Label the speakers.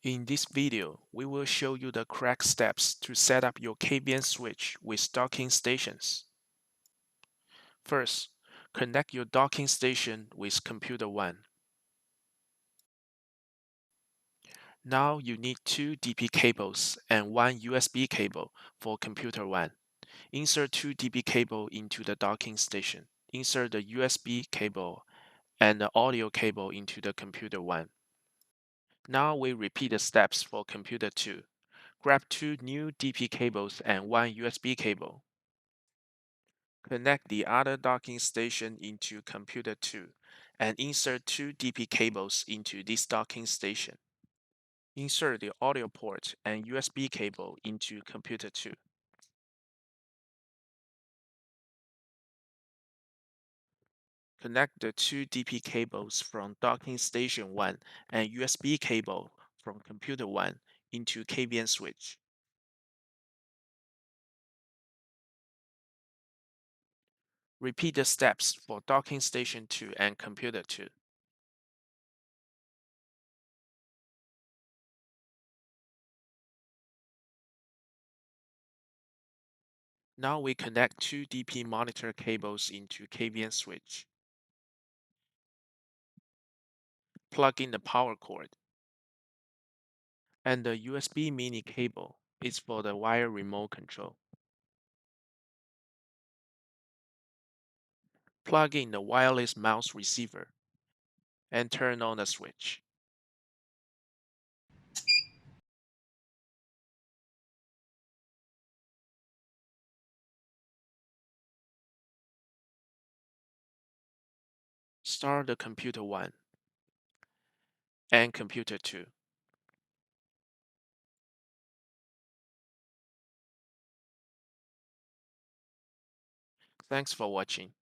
Speaker 1: In this video, we will show you the correct steps to set up your KVM switch with docking stations. First, connect your docking station with computer 1. Now you need 2 DP cables and 1 USB cable for computer 1. Insert 2 DP cable into the docking station. Insert the USB cable and the audio cable into the computer 1. Now we repeat the steps for computer 2. Grab 2 new DP cables and 1 USB cable. Connect the other docking station into computer 2 and insert 2 DP cables into this docking station. Insert the audio port and USB cable into computer 2. Connect the 2 DP cables from docking station 1 and USB cable from computer 1 into KVM switch. Repeat the steps for docking station 2 and computer 2. Now we connect 2 DP monitor cables into KVM switch. Plug in the power cord. And the USB mini cable is for the wire remote control. Plug in the wireless mouse receiver and turn on the switch. Start the computer 1 and computer 2. Thanks for watching.